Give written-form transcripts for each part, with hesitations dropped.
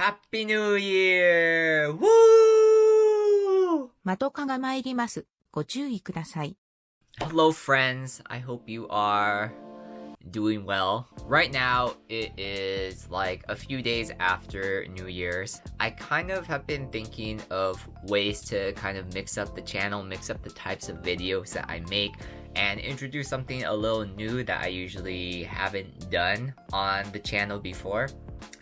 Happy New Year! Woo! Matoka が参ります。ご注意ください。Hello friends, I hope you are doing well. Right now, it is like a few days after New Year's. I kind of have been thinking of ways to kind of mix up the channel, mix up the types of videos that I make, and introduce something a little new that I usually haven't done on the channel before.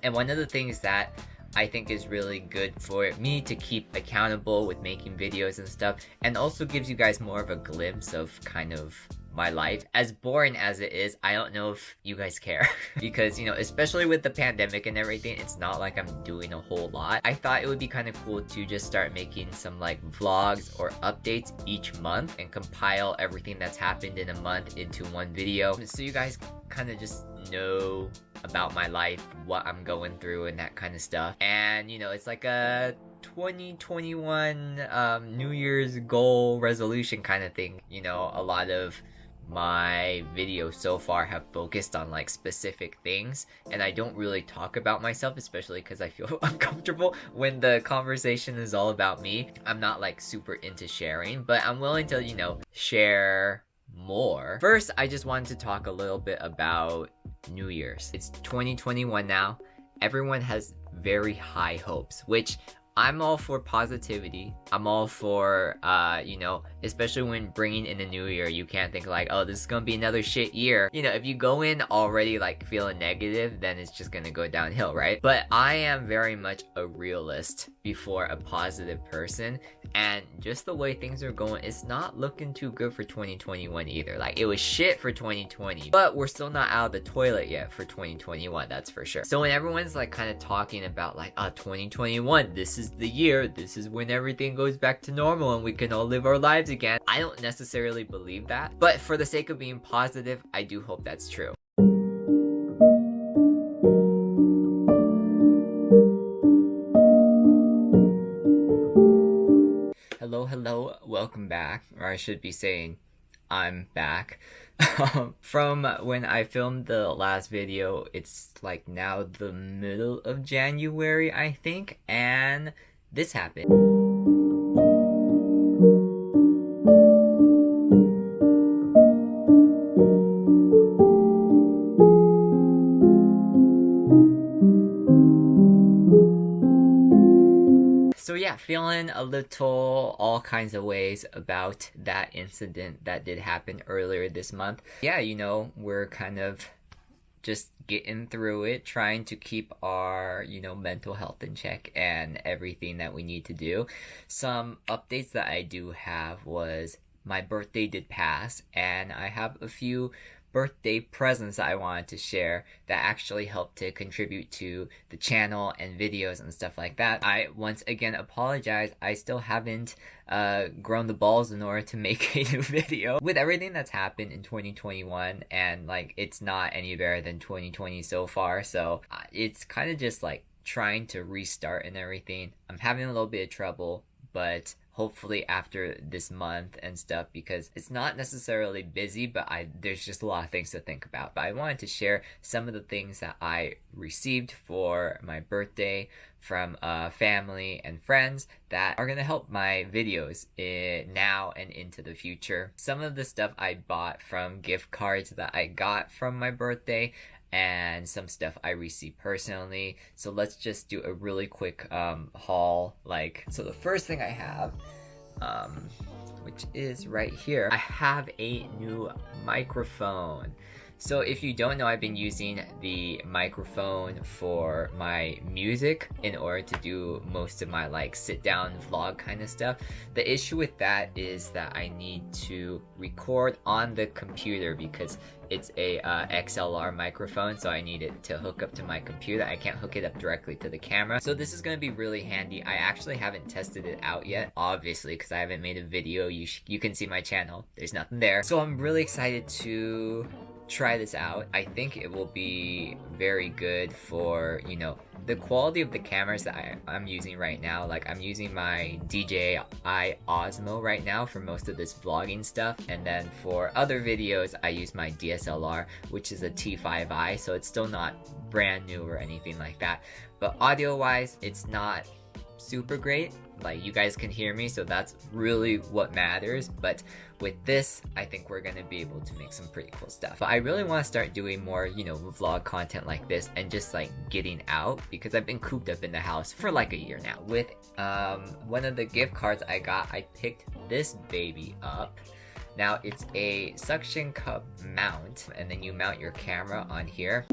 And one of the things that I think is really good for me to keep accountable with making videos and stuff, and also gives you guys more of a glimpse of kind of my life. As boring as it is, I don't know if you guys care because, you know, especially with the pandemic and everything, it's not like I'm doing a whole lot. I thought it would be kind of cool to just start making some like vlogs or updates each month and compile everything that's happened in a month into one video, so you guys kind of just know about my life, what I'm going through and that kind of stuff. And you know, it's like a 2021 New Year's goal resolution kind of thing. You know, a lot of my videos so far have focused on like specific things, and I don't really talk about myself, especially because I feel uncomfortable when the conversation is all about me. I'm not like super into sharing, but I'm willing to, you know, share more. First, I just wanted to talk a little bit about New Year's. It's 2021 now. Everyone has very high hopes, which I'm all for positivity. I'm all for, you know, especially when bringing in a new year, you can't think like, oh, this is gonna be another shit year. You know, if you go in already like feeling negative, then it's just gonna go downhill, right? But I am very much a realist before a positive person. And just the way things are going, it's not looking too good for 2021 either. Like, it was shit for 2020, but we're still not out of the toilet yet for 2021, that's for sure. So when everyone's like kind of talking about like, 2021, this is the year, this is when everything goes back to normal and we can all live our lives again, I don't necessarily believe that. But for the sake of being positive, I do hope that's true. Hello, welcome back, or I should be saying I'm back. From when I filmed the last video, it's like now the middle of January, I think, and this happened. So yeah, feeling a little all kinds of ways about that incident that did happen earlier this month. Yeah, you know, we're kind of just getting through it, trying to keep our, you know, mental health in check and everything that we need to do. Some updates that I do have was my birthday did pass, and I have a few birthday presents that I wanted to share that actually helped to contribute to the channel and videos and stuff like that. I once again apologize. I still haven't grown the balls in order to make a new video. With everything that's happened in 2021, and like it's not any better than 2020 so far, so it's kind of just like trying to restart and everything. I'm having a little bit of trouble, but hopefully after this month and stuff, because it's not necessarily busy, but there's just a lot of things to think about. But I wanted to share some of the things that I received for my birthday from family and friends that are gonna help my videos now and into the future. Some of the stuff I bought from gift cards that I got from my birthday, and some stuff I received personally. So let's just do a really quick haul. So the first thing I have, which is right here, I have a new microphone. So if you don't know, I've been using the microphone for my music in order to do most of my like sit down vlog kind of stuff. The issue with that is that I need to record on the computer because it's a XLR microphone, so I need it to hook up to my computer. I can't hook it up directly to the camera. So this is going to be really handy. I actually haven't tested it out yet, obviously, because I haven't made a video. You can see my channel. There's nothing there. So I'm really excited to try this out. I think it will be very good for, you know, the quality of the cameras that I'm using right now. Like, I'm using my DJI Osmo right now for most of this vlogging stuff, and then for other videos I use my DSLR, which is a T5i, so it's still not brand new or anything like that. But audio wise, it's not super great. Like, you guys can hear me, so that's really what matters. But with this, I think we're gonna be able to make some pretty cool stuff. But I really want to start doing more, you know, vlog content like this and just like getting out, because I've been cooped up in the house for like a year now. With one of the gift cards I got, I picked this baby up. Now it's a suction cup mount, and then you mount your camera on here.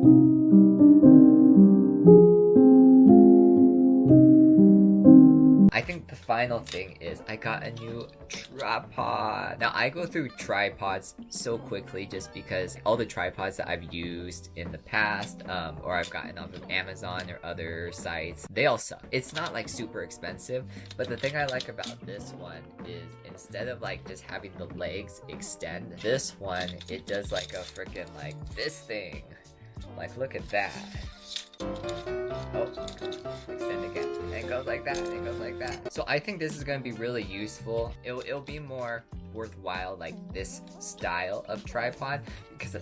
I think the final thing is I got a new tripod. Now, I go through tripods so quickly just because all the tripods that I've used in the past, or I've gotten off of Amazon or other sites, they all suck. It's not like super expensive, but the thing I like about this one is instead of like just having the legs extend, this one, it does like a freaking like this thing. Like, look at that. Oh, extend again. And it goes like that, and it goes like that. So I think this is gonna be really useful. It'll be more worthwhile, like this style of tripod, because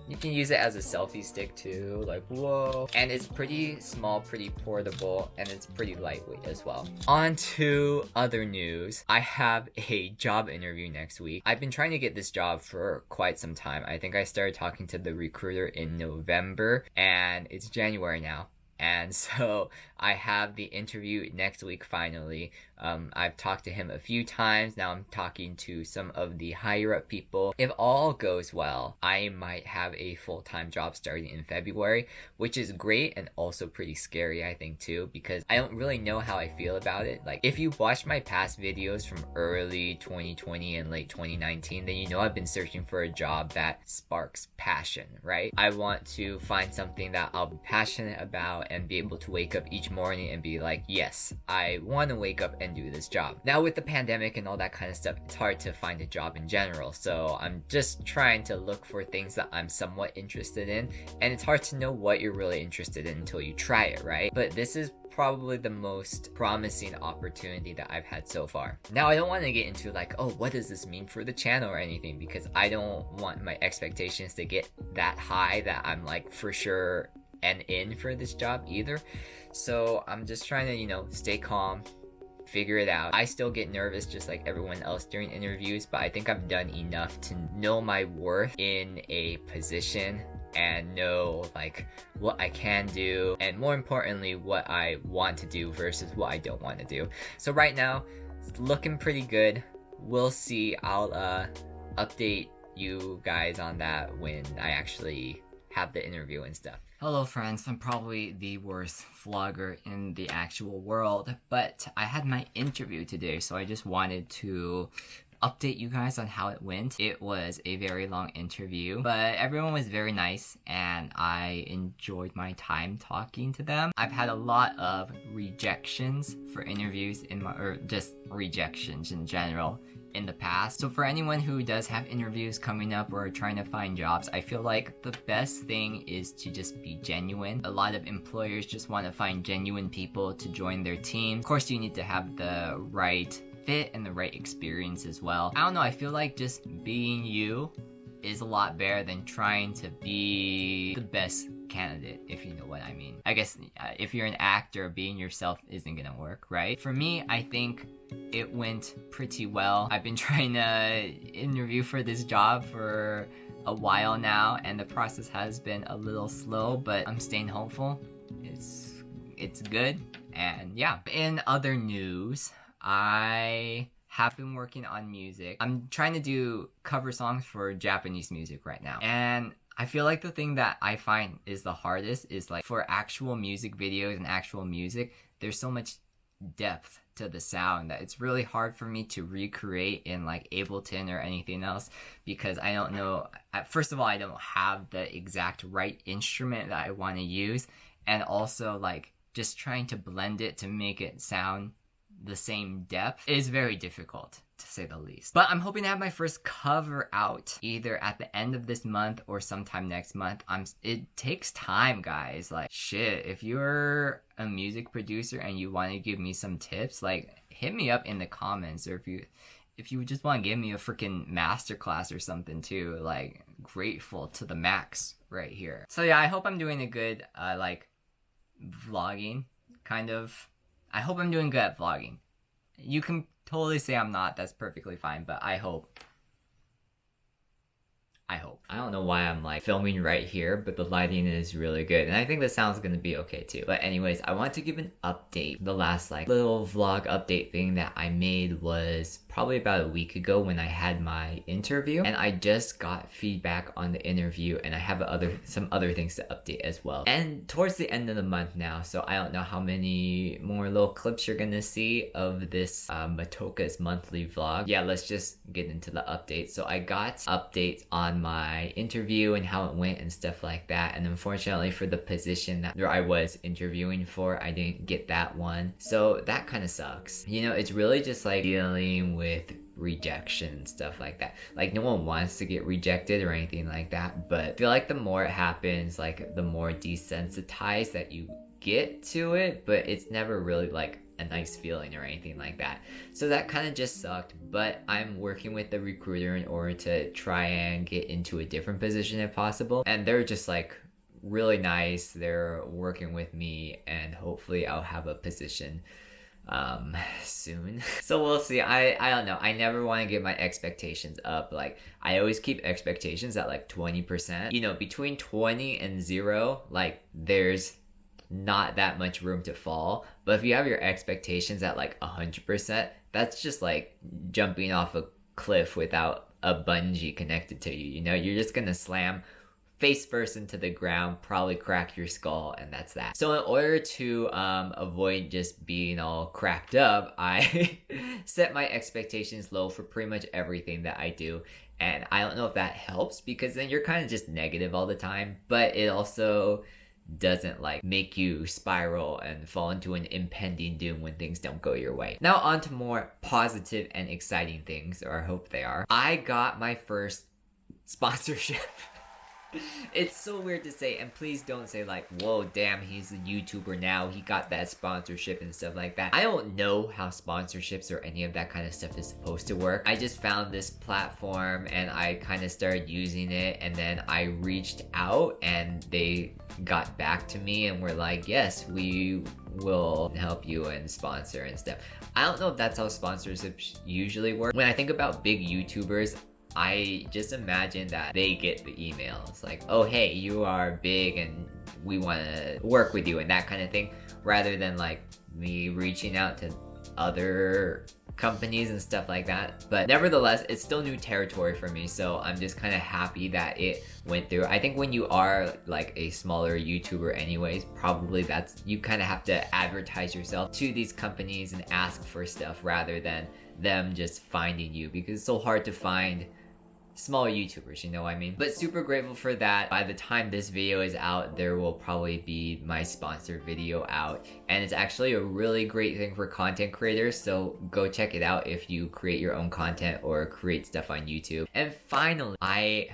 you can use it as a selfie stick too, like whoa. And it's pretty small, pretty portable, and it's pretty lightweight as well. On to other news. I have a job interview next week. I've been trying to get this job for quite some time. I think I started talking to the recruiter in November, and it's January now. And so I have the interview next week finally. I've talked to him a few times. Now I'm talking to some of the higher up people. If all goes well, I might have a full-time job starting in February, which is great and also pretty scary, I think, too, because I don't really know how I feel about it. Like, if you watched my past videos from early 2020 and late 2019, then you know I've been searching for a job that sparks passion, right? I want to find something that I'll be passionate about and be able to wake up each morning and be like, yes, I want to wake up and do this job. Now, with the pandemic and all that kind of stuff, it's hard to find a job in general, so I'm just trying to look for things that I'm somewhat interested in, and it's hard to know what you're really interested in until you try it, right? But this is probably the most promising opportunity that I've had so far. Now, I don't want to get into like, oh, what does this mean for the channel or anything, because I don't want my expectations to get that high that I'm like for sure and in for this job either. So I'm just trying to, you know, stay calm, figure it out. I still get nervous just like everyone else during interviews, but I think I've done enough to know my worth in a position and know like what I can do, and more importantly what I want to do versus what I don't want to do. So right now it's looking pretty good. We'll see. I'll update you guys on that when I actually have the interview and stuff. Hello friends, I'm probably the worst vlogger in the actual world, but I had my interview today, so I just wanted to update you guys on how it went. It was a very long interview, but everyone was very nice and I enjoyed my time talking to them. I've had a lot of rejections for interviews or just rejections in general in the past. So for anyone who does have interviews coming up or trying to find jobs, I feel like the best thing is to just be genuine. A lot of employers just want to find genuine people to join their team. Of course, you need to have the right fit and the right experience as well. I don't know, I feel like just being you is a lot better than trying to be the best candidate, if you know what I mean. I guess if you're an actor, being yourself isn't gonna work, right? For me, I think it went pretty well. I've been trying to interview for this job for a while now, and the process has been a little slow, but I'm staying hopeful. It's good, and yeah. In other news, I have been working on music. I'm trying to do cover songs for Japanese music right now, and I feel like the thing that I find is the hardest is like for actual music videos and actual music, there's so much depth to the sound that it's really hard for me to recreate in like Ableton or anything else, because I don't know, first of all, I don't have the exact right instrument that I want to use, and also like just trying to blend it to make it sound the same depth is very difficult to say the least. But I'm hoping to have my first cover out either at the end of this month or sometime next month. It takes time, guys. Like, shit, if you're a music producer and you want to give me some tips, like, hit me up in the comments. Or if you just want to give me a freaking masterclass or something too, like, grateful to the max right here. So yeah, I hope I'm doing a good, like, vlogging, kind of. I hope I'm doing good at vlogging. You can totally say I'm not, that's perfectly fine, but I hope. I don't know why I'm like filming right here, but the lighting is really good. And I think the sound's gonna be okay too. But anyways, I want to give an update. The last like little vlog update thing that I made was probably about a week ago when I had my interview. And I just got feedback on the interview and I have some other things to update as well. And towards the end of the month now, so I don't know how many more little clips you're gonna see of this Matoka's monthly vlog. Yeah, let's just get into the updates. So I got updates on my interview and how it went and stuff like that, and unfortunately for the position that I was interviewing for, I didn't get that one, so that kind of sucks. You know, it's really just like dealing with rejection and stuff like that. Like, no one wants to get rejected or anything like that, but I feel like the more it happens, like the more desensitized that you get to it, but it's never really like a nice feeling or anything like that. So that kind of just sucked, but I'm working with the recruiter in order to try and get into a different position if possible. And they're just like really nice. They're working with me and hopefully I'll have a position soon. So we'll see. I don't know. I never want to get my expectations up. Like, I always keep expectations at like 20%. You know, between 20 and 0, like there's not that much room to fall. But if you have your expectations at like 100%, that's just like jumping off a cliff without a bungee connected to you. You know, you're just gonna slam face first into the ground, probably crack your skull, and that's that. So in order to avoid just being all cracked up, I set my expectations low for pretty much everything that I do. And I don't know if that helps, because then you're kind of just negative all the time, but it also doesn't like make you spiral and fall into an impending doom when things don't go your way. Now on to more positive and exciting things, or I hope they are. I got my first sponsorship. It's so weird to say, and please don't say like, whoa, damn, he's a YouTuber now, he got that sponsorship and stuff like that. I don't know how sponsorships or any of that kind of stuff is supposed to work. I just found this platform and I kind of started using it, and then I reached out and they got back to me and were like, yes, we will help you and sponsor and stuff. I don't know if that's how sponsorships usually work. When I think about big YouTubers, I just imagine that they get the emails like, oh hey, you are big and we want to work with you and that kind of thing, rather than like me reaching out to other companies and stuff like that. But nevertheless, it's still new territory for me, so I'm just kind of happy that it went through. I think when you are like a smaller YouTuber anyways, probably that's, you kind of have to advertise yourself to these companies and ask for stuff rather than them just finding you, because it's so hard to find small YouTubers, you know what I mean? But super grateful for that. By the time this video is out, there will probably be my sponsored video out, and it's actually a really great thing for content creators, so go check it out if you create your own content or create stuff on YouTube. And finally, I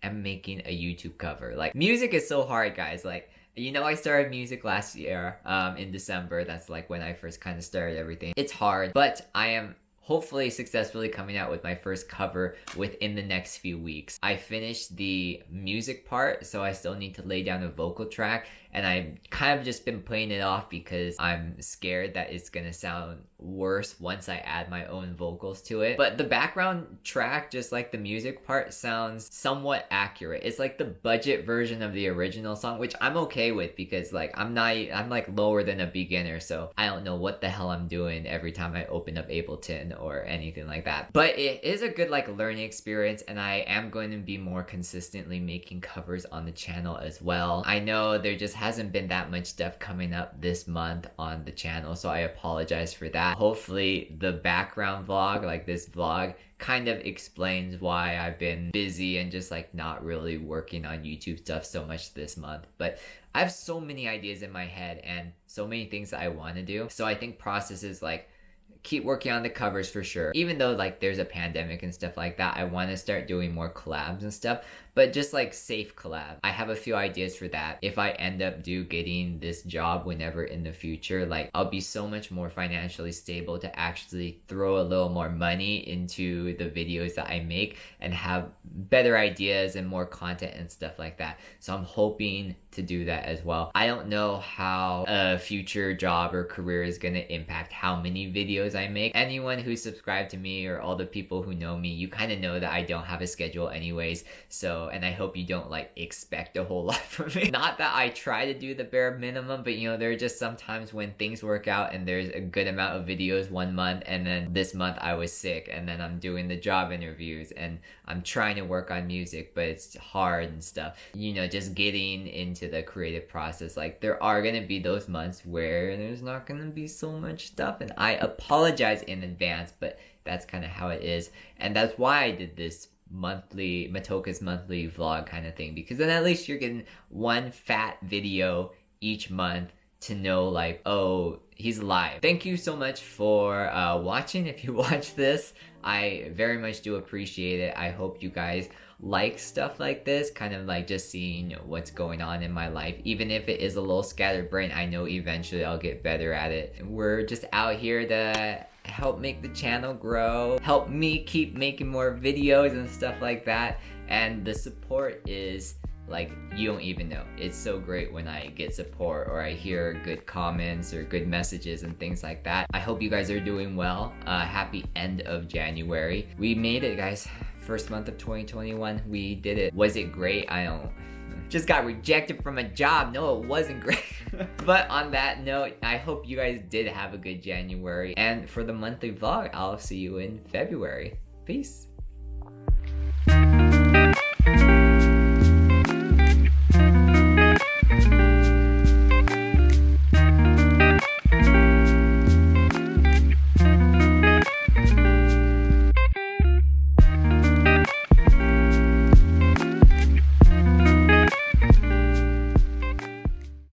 am making a YouTube cover. Like, music is so hard, guys. Like, you know, I started music last year in December. That's like when I first kind of started everything. It's hard, but I am hopefully successfully coming out with my first cover within the next few weeks. I finished the music part, so I still need to lay down a vocal track, and I've kind of just been playing it off because I'm scared that it's gonna sound worse once I add my own vocals to it. But the background track, just like the music part, sounds somewhat accurate. It's like the budget version of the original song, which I'm okay with because like I'm like lower than a beginner, so I don't know what the hell I'm doing every time I open up Ableton or anything like that. But it is a good like learning experience, and I am going to be more consistently making covers on the channel as well. I know there just hasn't been that much stuff coming up this month on the channel, so I apologize for that. Hopefully the background vlog, like this vlog, kind of explains why I've been busy and just like not really working on YouTube stuff so much this month. But I have so many ideas in my head and so many things that I want to do, so I think processes like keep working on the covers for sure. Even though like there's a pandemic and stuff like that, I want to start doing more collabs and stuff, but just like safe collab. I have a few ideas for that. If I end up getting this job whenever in the future, like I'll be so much more financially stable to actually throw a little more money into the videos that I make and have better ideas and more content and stuff like that. So I'm hoping to do that as well. I don't know how a future job or career is gonna impact how many videos I make. Anyone who subscribed to me or all the people who know me, you kind of know that I don't have a schedule anyways. So, and I hope you don't like expect a whole lot from me. Not that I try to do the bare minimum, but you know, there are just sometimes when things work out and there's a good amount of videos one month, and then this month I was sick, and then I'm doing the job interviews and I'm trying to work on music, but it's hard and stuff. You know, just getting into the creative process, like there are gonna be those months where there's not gonna be so much stuff, and I apologize in advance, but that's kind of how it is. And that's why I did this Matoka's monthly vlog kind of thing, because then at least you're getting one fat video each month to know like, oh, he's live. Thank you so much for watching. If you watch this, I very much do appreciate it. I hope you guys like stuff like this, kind of like just seeing what's going on in my life. Even if it is a little scatterbrained, I know eventually I'll get better at it. We're just out here to help make the channel grow, help me keep making more videos and stuff like that. And the support is like, you don't even know. It's so great when I get support or I hear good comments or good messages and things like that. I hope you guys are doing well. Happy end of January. We made it, guys. First month of 2021, we did it. Was it great? I don't. Just got rejected from a job. No, it wasn't great. But on that note, I hope you guys did have a good January. And for the monthly vlog, I'll see you in February. Peace.